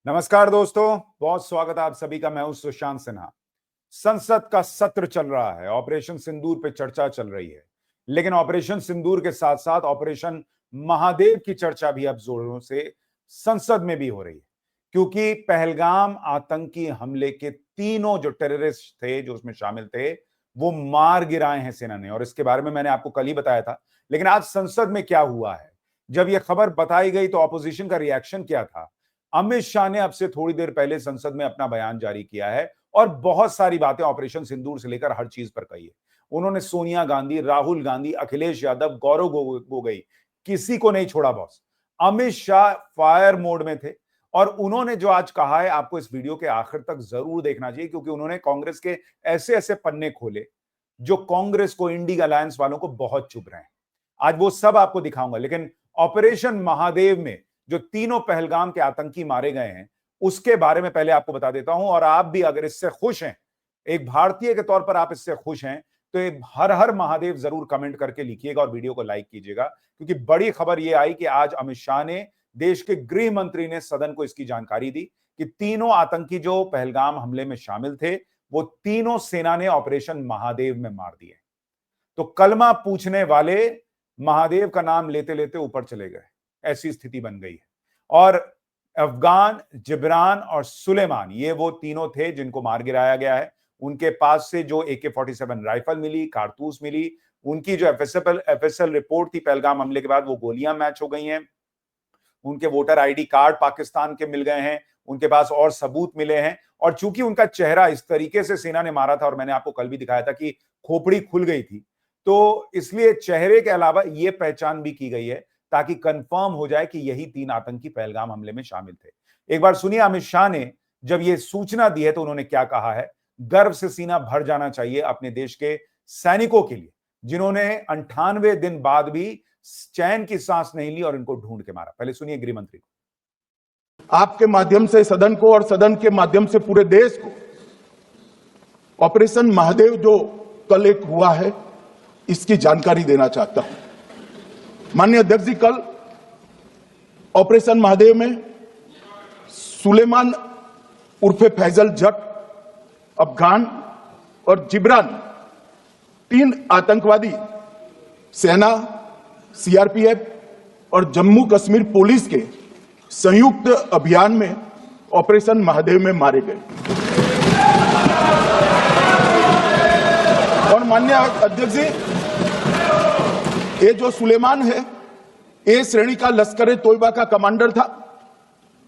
नमस्कार दोस्तों, बहुत स्वागत है आप सभी का। मैं हूं सुशांत सिन्हा। संसद का सत्र चल रहा है, ऑपरेशन सिंदूर पे चर्चा चल रही है, लेकिन ऑपरेशन सिंदूर के साथ साथ ऑपरेशन महादेव की चर्चा भी अब जोरों से संसद में भी हो रही है, क्योंकि पहलगाम आतंकी हमले के तीनों जो टेररिस्ट थे जो उसमें शामिल थे वो मार गिराए हैं सेना ने। और इसके बारे में मैंने आपको कल ही बताया था, लेकिन आज संसद में क्या हुआ है, जब यह खबर बताई गई तो ऑपोजिशन का रिएक्शन क्या था। अमित शाह ने अब से थोड़ी देर पहले संसद में अपना बयान जारी किया है और बहुत सारी बातें ऑपरेशन सिंदूर से लेकर हर चीज पर कही है। उन्होंने सोनिया गांधी, राहुल गांधी, अखिलेश यादव, गौरव गोगोई, किसी को नहीं छोड़ा boss. Amit Shah fire mode में थे और उन्होंने जो आज कहा है आपको इस वीडियो के आखिर तक जरूर देखना चाहिए, क्योंकि उन्होंने कांग्रेस के ऐसे ऐसे पन्ने खोले जो कांग्रेस को, इंडी अलायंस वालों को बहुत चुभ रहे हैं। आज वो सब आपको दिखाऊंगा, लेकिन ऑपरेशन महादेव में जो तीनों पहलगाम के आतंकी मारे गए हैं उसके बारे में पहले आपको बता देता हूं। और आप भी अगर इससे खुश हैं, एक भारतीय के तौर पर आप इससे खुश हैं, तो एक हर हर महादेव जरूर कमेंट करके लिखिएगा और वीडियो को लाइक कीजिएगा, क्योंकि बड़ी खबर यह आई कि आज अमित शाह ने, देश के गृह मंत्री ने सदन को इसकी जानकारी दी कि तीनों आतंकी जो पहलगाम हमले में शामिल थे वो तीनों सेना ने ऑपरेशन महादेव में मार दिए। तो कलमा पूछने वाले महादेव का नाम लेते लेते ऊपर चले गए, ऐसी स्थिति बन गई है। और अफगान, जिब्रान और सुलेमान, ये वो तीनों थे जिनको मार गिराया गया है। उनके पास से जो AK-47 राइफल मिली, कारतूस मिली, उनकी जो एफएसएल रिपोर्ट थी पहलगाम हमले के बाद, वो गोलियां मैच हो गई हैं। उनके वोटर आईडी कार्ड पाकिस्तान के मिल गए हैं, उनके पास और सबूत मिले हैं। और चूंकि उनका चेहरा इस तरीके से सेना ने मारा था, और मैंने आपको कल भी दिखाया था कि खोपड़ी खुल गई थी, तो इसलिए चेहरे के अलावा यह पहचान भी की गई है ताकि कंफर्म हो जाए कि यही तीन आतंकी पहलगाम हमले में शामिल थे। एक बार सुनिए अमित शाह ने जब यह सूचना दी है तो उन्होंने क्या कहा है। गर्व से सीना भर जाना चाहिए अपने देश के सैनिकों के लिए, जिन्होंने 98 दिन बाद भी चैन की सांस नहीं ली और इनको ढूंढ के मारा। पहले सुनिए गृह मंत्री को। आपके माध्यम से सदन को और सदन के माध्यम से पूरे देश को ऑपरेशन महादेव जो कल एक हुआ है इसकी जानकारी देना चाहता हूं। माननीय अध्यक्ष जी, कल ऑपरेशन महादेव में सुलेमान उर्फे फैजल जट, अफगान और जिब्रान, तीन आतंकवादी सेना, सीआरपीएफ और जम्मू कश्मीर पुलिस के संयुक्त अभियान में ऑपरेशन महादेव में मारे गए। और माननीय अध्यक्ष जी, ये जो सुलेमान है, ए श्रेणी का लश्कर ए तोयबा का कमांडर था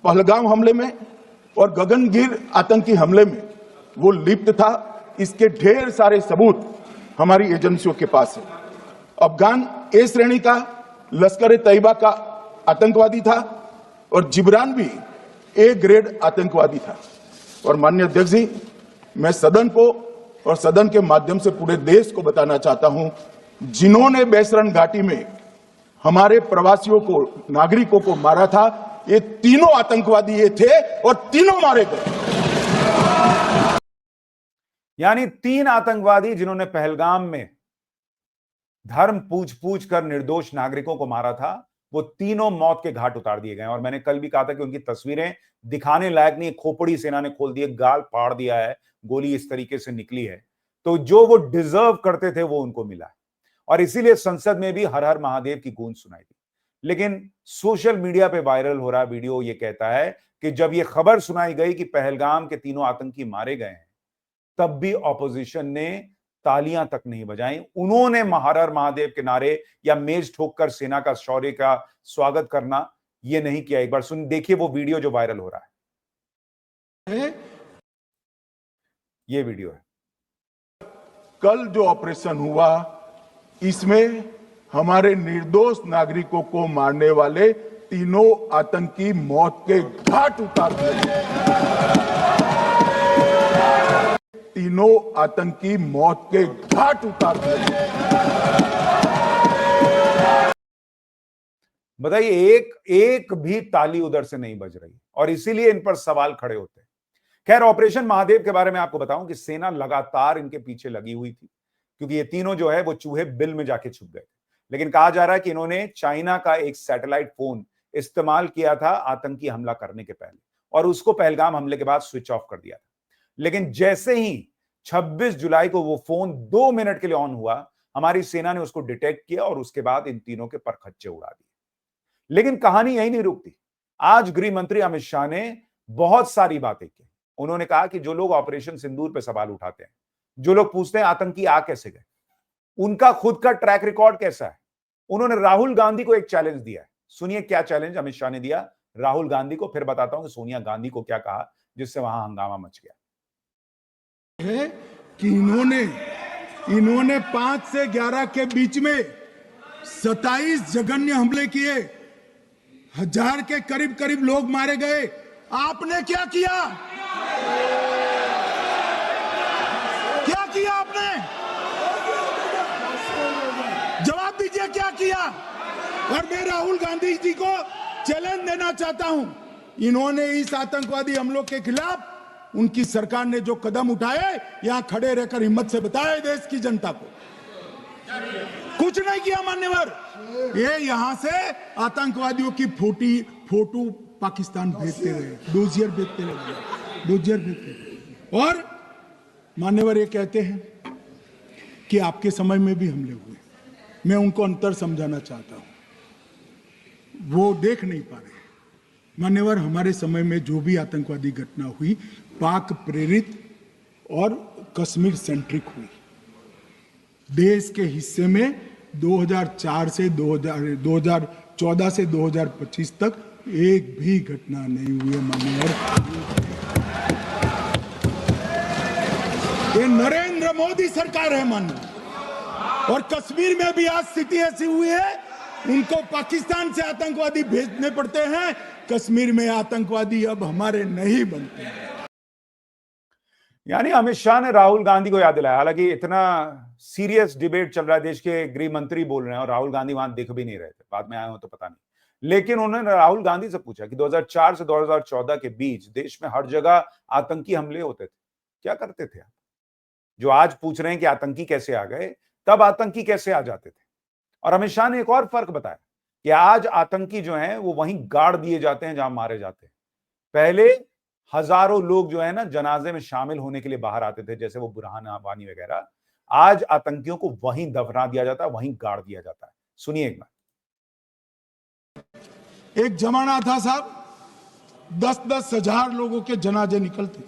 पहलगाम हमले में, और गगनगिर आतंकी हमले में वो लिप्त था। इसके ढेर सारे सबूत हमारी एजेंसियों के पास है। अफगान ए श्रेणी का लश्कर ए तैयबा का आतंकवादी था और जिब्रान भी ए ग्रेड आतंकवादी था। और माननीय अध्यक्ष जी, मैं सदन को और सदन के माध्यम से पूरे देश को बताना चाहता हूं, जिन्होंने बैसरन घाटी में हमारे प्रवासियों को, नागरिकों को मारा था, ये तीनों आतंकवादी ये थे और तीनों मारे गए। यानी तीन आतंकवादी जिन्होंने पहलगाम में धर्म पूछ पूछ कर निर्दोष नागरिकों को मारा था, वो तीनों मौत के घाट उतार दिए गए। और मैंने कल भी कहा था कि उनकी तस्वीरें दिखाने लायक नहीं, खोपड़ी सेना ने खोल दी है, गाल फाड़ दिया है, गोली इस तरीके से निकली है। तो जो वो डिजर्व करते थे वो उनको मिला है, और इसीलिए संसद में भी हर हर महादेव की गूंज सुनाई दी। लेकिन सोशल मीडिया पे वायरल हो रहा वीडियो ये कहता है कि जब ये खबर सुनाई गई कि पहलगाम के तीनों आतंकी मारे गए हैं, तब भी ऑपोजिशन ने तालियां तक नहीं बजाई। उन्होंने हर हर महादेव के नारे या मेज ठोककर सेना का शौर्य का स्वागत करना ये नहीं किया। एक बार सुन देखिए वो वीडियो जो वायरल हो रहा है, ये वीडियो है। कल जो ऑपरेशन हुआ, इसमें हमारे निर्दोष नागरिकों को मारने वाले तीनों आतंकी मौत के घाट उतार दिए। तीनों आतंकी मौत के घाट उतार दिए। बताइए, एक भी ताली उधर से नहीं बज रही, और इसीलिए इन पर सवाल खड़े होते हैं। खैर, ऑपरेशन महादेव के बारे में आपको बताऊं कि सेना लगातार इनके पीछे लगी हुई थी, क्योंकि ये तीनों जो है वो चूहे बिल में जाके छुप गए। लेकिन कहा जा रहा है कि इन्होंने चाइना का एक सैटेलाइट फोन इस्तेमाल किया था आतंकी हमला करने के पहले, और उसको पहलगाम हमले के बाद स्विच ऑफ कर दिया था। लेकिन जैसे ही 26 जुलाई को वो फोन 2 मिनट के लिए ऑन हुआ, हमारी सेना ने उसको डिटेक्ट किया और उसके बाद इन तीनों के परखच्चे उड़ा दिए। लेकिन कहानी यही नहीं रुकती। आज गृह मंत्री अमित शाह ने बहुत सारी बातें की। उन्होंने कहा कि जो लोग ऑपरेशन सिंदूर पे सवाल उठाते हैं, जो लोग पूछते हैं आतंकी आ कैसे गए, उनका खुद का ट्रैक रिकॉर्ड कैसा है। उन्होंने राहुल गांधी को एक चैलेंज दिया है। सुनिए क्या चैलेंज अमित शाह ने दिया राहुल गांधी को, फिर बताता हूं कि सोनिया गांधी को क्या कहा जिससे वहां हंगामा मच गया। है कि इन्होंने 5 से 11 के बीच में 27 जघन्य हमले किए, 1000 के करीब करीब लोग मारे गए। आपने क्या किया? क्या किया आपने? जवाब दीजिए, क्या किया? और मैं राहुल गांधी जी को चैलेंज देना चाहता हूं, इन्होंने इस आतंकवादी हमलों के खिलाफ उनकी सरकार ने जो कदम उठाए, यहां खड़े रहकर हिम्मत से बताए देश की जनता को। कुछ नहीं किया मान्यवर। ये यहां से आतंकवादियों की फोटो पाकिस्तान भेजते रहे, डोजियर भेजते रहे। और मान्यवर ये कहते हैं कि आपके समय में भी हमले हुए। मैं उनको अंतर समझाना चाहता हूं, वो देख नहीं पा रहे। मान्यवर, हमारे समय में जो भी आतंकवादी घटना हुई, पाक प्रेरित और कश्मीर सेंट्रिक हुई। देश के हिस्से में 2014 से 2025 तक एक भी घटना नहीं हुई है मान्यवर। ये नरेंद्र मोदी सरकार है मान्यवर। और कश्मीर में भी आज स्थिति ऐसी हुई है, उनको पाकिस्तान से आतंकवादी भेजने पड़ते हैं। कश्मीर में आतंकवादी अब हमारे नहीं बनते हैं। यानी अमित शाह ने राहुल गांधी को याद दिलाया। हालांकि इतना सीरियस डिबेट चल रहा है, देश के गृह मंत्री बोल रहे हैं और राहुल गांधी वहां दिख भी नहीं रहे थे, बाद में आए हो तो पता नहीं। लेकिन उन्होंने राहुल गांधी से पूछा कि 2004 से 2014 के बीच देश में हर जगह आतंकी हमले होते थे, क्या करते थे आप? जो आज पूछ रहे हैं कि आतंकी कैसे आ गए, तब आतंकी कैसे आ जाते थे। और अमित शाह ने एक और फर्क बताया कि आज आतंकी जो हैं वो वहीं गाड़ दिए जाते हैं जहां मारे जाते हैं। पहले हजारों लोग जो है ना जनाजे में शामिल होने के लिए बाहर आते थे, जैसे वो बुरहान वानी वगैरह। आज आतंकियों को वहीं दफना दिया जाता है, वहीं गाड़ दिया जाता है। सुनिए एक बार। एक जमाना था साहब, 10-10 हजार लोगों के जनाजे निकलते थे।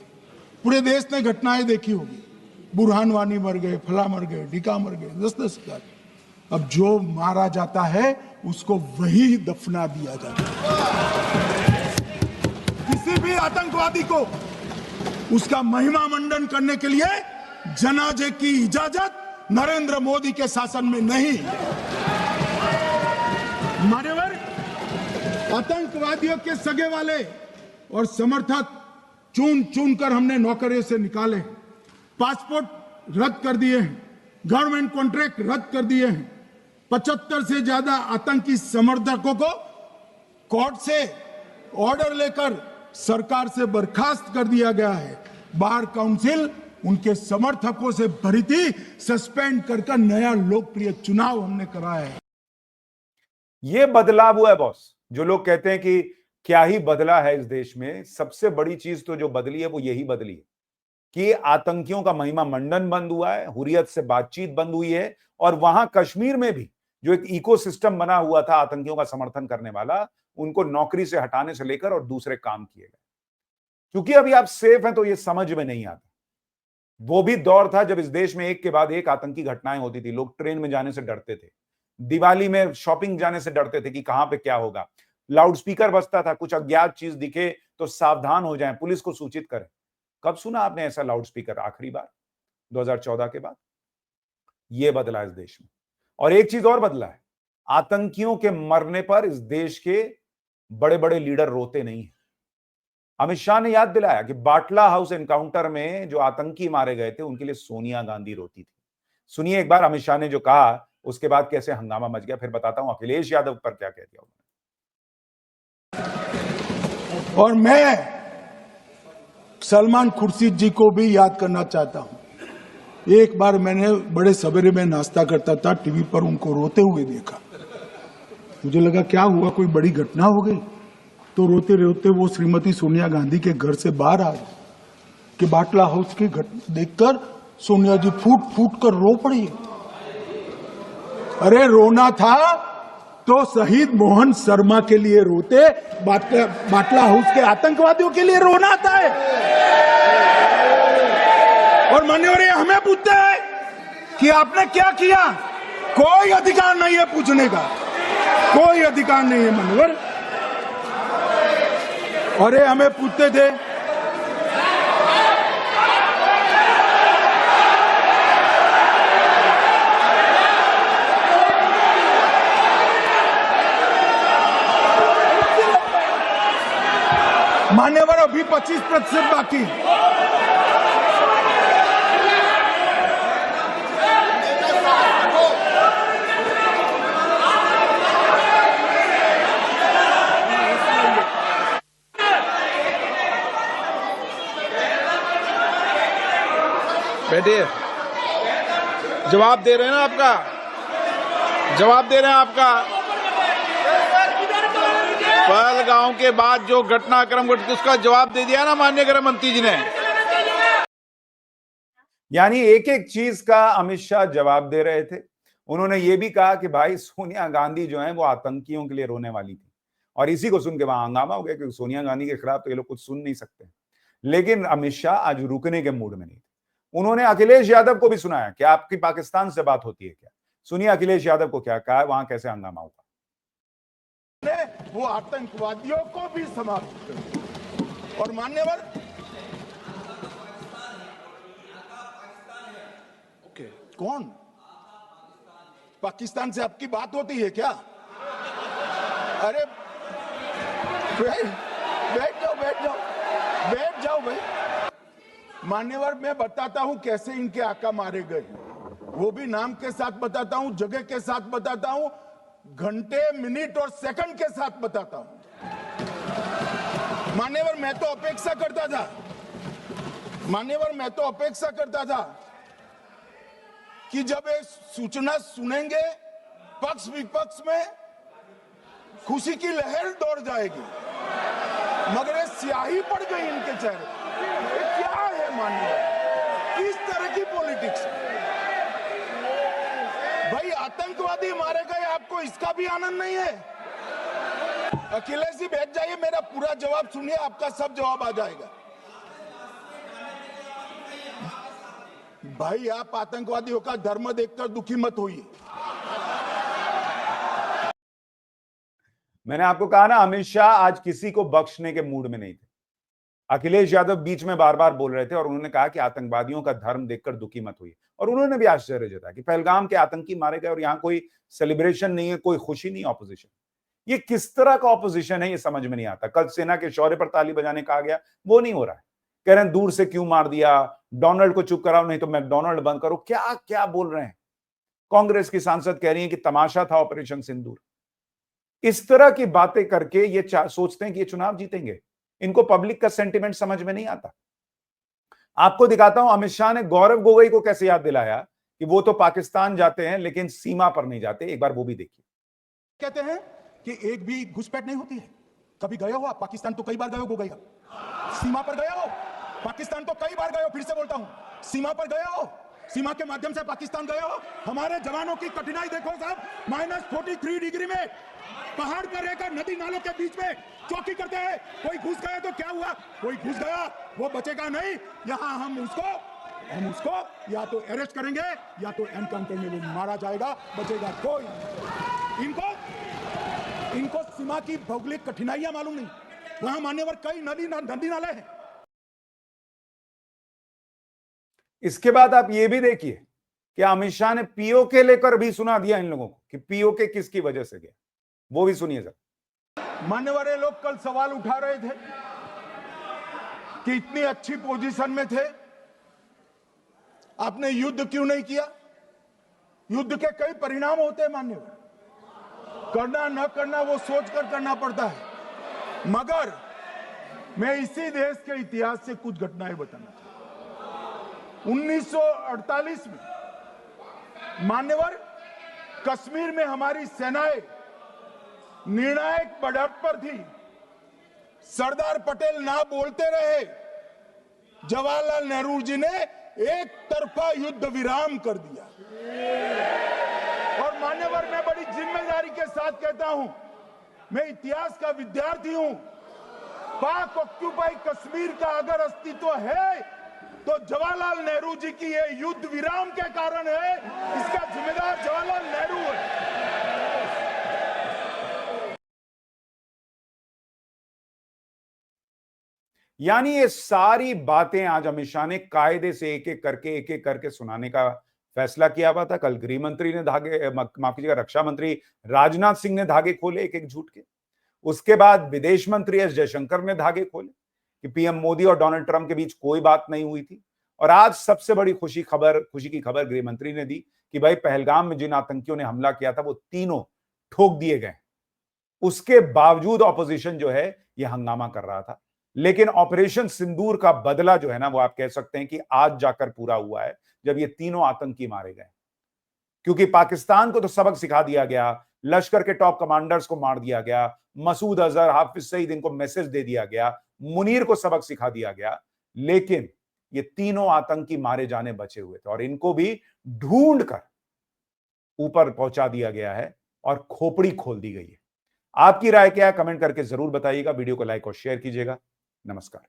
पूरे देश ने घटनाएं देखी होगी, बुरहान वानी मर गए, फला मर गए, ढिका मर गए, 10-10 हजार। अब जो मारा जाता है उसको वही दफना दिया जाता है। किसी भी आतंकवादी को उसका महिमा मंडन करने के लिए जनाजे की इजाजत नरेंद्र मोदी के शासन में नहीं। मान्यवर, आतंकवादियों के सगे वाले और समर्थक चुन चुन कर हमने नौकरियों से निकाले, पासपोर्ट रद्द कर दिए हैं, गवर्नमेंट कॉन्ट्रैक्ट रद्द कर दिए हैं। 75 से ज्यादा आतंकी समर्थकों को कोर्ट से ऑर्डर लेकर सरकार से बर्खास्त कर दिया गया है। बार काउंसिल उनके समर्थकों से भरी थी, सस्पेंड कर नया लोकप्रिय चुनाव हमने कराया है। ये बदलाव हुआ है बॉस। जो लोग कहते हैं कि क्या ही बदला है इस देश में, सबसे बड़ी चीज तो जो बदली है वो यही बदली है कि आतंकियों का महिमा मंडन बंद हुआ है, हुर्रियत से बातचीत बंद हुई है। और वहां कश्मीर में भी जो एक इकोसिस्टम बना हुआ था आतंकियों का समर्थन करने वाला, उनको नौकरी से हटाने से लेकर और दूसरे काम किए गए। क्योंकि अभी आप सेफ हैं तो ये समझ में नहीं आता। वो भी दौर था जब इस देश में एक के बाद एक आतंकी घटनाएं होती थी। लोग ट्रेन में जाने से डरते थे, दिवाली में शॉपिंग जाने से डरते थे कि कहां पे क्या होगा। लाउडस्पीकर बजता था, कुछ अज्ञात चीज दिखे तो सावधान हो जाएं, पुलिस को सूचित करें। कब सुना आपने ऐसा लाउडस्पीकर आखिरी बार? 2014 के बाद। ये बदला इस देश में। और एक चीज और बदला है, आतंकियों के मरने पर इस देश के बड़े बड़े लीडर रोते नहीं है। अमित शाह ने याद दिलाया कि बाटला हाउस एनकाउंटर में जो आतंकी मारे गए थे उनके लिए सोनिया गांधी रोती थी। सुनिए एक बार अमित शाह ने जो कहा, उसके बाद कैसे हंगामा मच गया, फिर बताता हूं अखिलेश यादव पर क्या कह दिया उन्होंने। और मैं सलमान खुर्शीद जी को भी याद करना चाहता हूं। एक बार मैंने बड़े सवेरे में नाश्ता करता था, टीवी पर उनको रोते हुए देखा। मुझे लगा क्या हुआ, कोई बड़ी घटना हो गई। तो रोते रोते वो श्रीमती सोनिया गांधी के घर से बाहर आ गए कि बाटला हाउस की घटना देखकर सोनिया जी फूट फूट कर रो पड़ी। अरे रोना था तो शहीद मोहन शर्मा के लिए रोते, बाटला हाउस के आतंकवादियों के लिए रोना आता है। और मान्यवर हमें पूछते हैं कि आपने क्या किया, कोई अधिकार नहीं है पूछने का, कोई अधिकार नहीं है मान्यवर। अरे हमें पूछते थे मान्यवर अभी 25% बाकी। बैठिए, जवाब दे रहे हैं ना आपका, जवाब दे रहे हैं आपका। पहलगांव के बाद जो घटनाक्रम घटित उसका जवाब दे दिया ना माननीय गृह मंत्री जी ने। यानी एक एक चीज का अमित शाह जवाब दे रहे थे। उन्होंने ये भी कहा कि भाई सोनिया गांधी जो है वो आतंकियों के लिए रोने वाली थी, और इसी को सुन के वहां हंगामा हो गया क्योंकि सोनिया गांधी के खिलाफ तो ये लोग कुछ सुन नहीं सकते। लेकिन अमित शाह आज रुकने के मूड में नहीं थे। उन्होंने अखिलेश यादव को भी सुनाया कि आपकी पाकिस्तान से बात होती है क्या। सुनिए अखिलेश यादव को क्या कहा, वहां कैसे हंगामा हुआ। वो आतंकवादियों को भी समाप्त कर। और मान्यवर ओके, कौन पाकिस्तान से आपकी बात होती है क्या? अरे बैठ जाओ बैठ जाओ बैठ जाओ भाई। मान्यवर मैं बताता हूं कैसे इनके आका मारे गए, वो भी नाम के साथ बताता हूं, जगह के साथ बताता हूं, घंटे मिनट और सेकंड के साथ बताता हूं। मान्यवर मैं तो अपेक्षा करता था, मान्यवर मैं तो अपेक्षा करता था कि जब एक सूचना सुनेंगे पक्ष विपक्ष में खुशी की लहर दौड़ जाएगी, मगर ये स्याही पड़ गई इनके चेहरे। ये क्या है मान्यवर, किस तरह की पॉलिटिक्स? भाई आतंकवादी मारे गए, आपको इसका भी आनंद नहीं है? अखिलेश जी बैठ जाइए, मेरा पूरा जवाब सुनिए, आपका सब जवाब आ जाएगा। भाई आप आतंकवादियों का धर्म देखकर दुखी मत होइए। मैंने आपको कहा ना अमित शाह आज किसी को बख्शने के मूड में नहीं थे। अखिलेश यादव बीच में बार बार बोल रहे थे और उन्होंने कहा कि आतंकवादियों का धर्म देखकर दुखी मत हुई। और उन्होंने भी आश्चर्य जताया कि पहलगाम के आतंकी मारे गए और यहां कोई सेलिब्रेशन नहीं है, कोई खुशी नहीं। ऑपोजिशन, ये किस तरह का ऑपोजिशन है ये समझ में नहीं आता। कल सेना के शौर्य पर ताली बजाने कहा गया, वो नहीं हो रहा है। कह रहे हैं दूर से क्यों मार दिया, डोनाल्ड को चुप कराओ नहीं तो मैकडोनाल्ड बंद करो। क्या क्या बोल रहे हैं। कांग्रेस की सांसद कह रही है कि तमाशा था ऑपरेशन सिंदूर। इस तरह की बातें करके ये सोचते हैं कि ये चुनाव जीतेंगे। इनको पब्लिक का सेंटिमेंट समझ में नहीं आता। आपको दिखाता हूं अमित शाह ने गौरव गोगोई को कैसे याद दिलाया कि वो तो पाकिस्तान जाते हैं लेकिन सीमा पर नहीं जाते। एक बार वो भी देखिए। कहते हैं कि एक भी घुसपैठ नहीं होती है। कभी गए हो आप पाकिस्तान? तो कई बार गए हो गोगोई। सीमा पर गए हो पाकिस्तान? तो कई बार गए हो। फिर से बोलता हूं, सीमा पर गए हो, सीमा के माध्यम से पाकिस्तान गए हो। हमारे जवानों की कठिनाई देखो साहब, -43 डिग्री में पहाड़ पर रहकर नदी नालों के बीच में चौकी करते हैं। कोई घुस गया तो क्या हुआ? कोई घुस गया वो बचेगा नहीं। यहां हम उसको या तो अरेस्ट करेंगे या तो एनकाउंटर में वो मारा जाएगा, बचेगा कोई। इनको सीमा की भौगोलिक कठिनाइयां मालूम नहीं। वहां मान्यवर कई नदी नाले हैं। इसके बाद आप ये भी देखिए कि अमित शाह ने पीओके लेकर भी सुना दिया इन लोगों को कि पीओके किसकी वजह से गया, वो भी सुनिए जरा। मान्यवर ये लोग कल सवाल उठा रहे थे कि इतनी अच्छी पोजीशन में थे, आपने युद्ध क्यों नहीं किया? युद्ध के कई परिणाम होते हैं मान्यवर, करना न करना वो सोचकर करना पड़ता है। मगर मैं इसी देश के इतिहास से कुछ घटनाएं बताना चाहता हूं। 1948 में मान्यवर कश्मीर में हमारी सेनाएं निर्णायक बढ़त पर थी। सरदार पटेल ना बोलते रहे, जवाहरलाल नेहरू जी ने एक तरफा युद्ध विराम कर दिया। और मान्यवर, मैं बड़ी जिम्मेदारी के साथ कहता हूं, मैं इतिहास का विद्यार्थी हूं, पाक ऑक्यूपाई कश्मीर का अगर अस्तित्व है तो जवाहरलाल नेहरू जी की ये युद्ध विराम के कारण है। इसका जिम्मेदार जवाहरलाल नेहरू है। यानी ये सारी बातें आज अमित शाह ने कायदे से एक एक करके सुनाने का फैसला किया हुआ था। कल गृह मंत्री ने माफ कीजिएगा, रक्षा मंत्री राजनाथ सिंह ने धागे खोले एक एक झूठ के। उसके बाद विदेश मंत्री एस जयशंकर ने धागे खोले कि पीएम मोदी और डोनाल्ड ट्रंप के बीच कोई बात नहीं हुई थी। और आज सबसे बड़ी खुशी की खबर गृह मंत्री ने दी कि भाई पहलगाम में जिन आतंकियों ने हमला किया था वो तीनों ठोक दिए गए। उसके बावजूद ऑपोजिशन जो है ये हंगामा कर रहा था। लेकिन ऑपरेशन सिंदूर का बदला जो है ना, वो आप कह सकते हैं कि आज जाकर पूरा हुआ है, जब ये तीनों आतंकी मारे गए। क्योंकि पाकिस्तान को तो सबक सिखा दिया गया, लश्कर के टॉप कमांडर्स को मार दिया गया, मसूद अजहर, हाफिज सईद, इनको मैसेज दे दिया गया, मुनीर को सबक सिखा दिया गया, लेकिन ये तीनों आतंकी मारे जाने बचे हुए थे और इनको भी ढूंढ कर ऊपर पहुंचा दिया गया है और खोपड़ी खोल दी गई है। आपकी राय क्या है, कमेंट करके जरूर बताइएगा। वीडियो को लाइक और शेयर कीजिएगा। नमस्कार।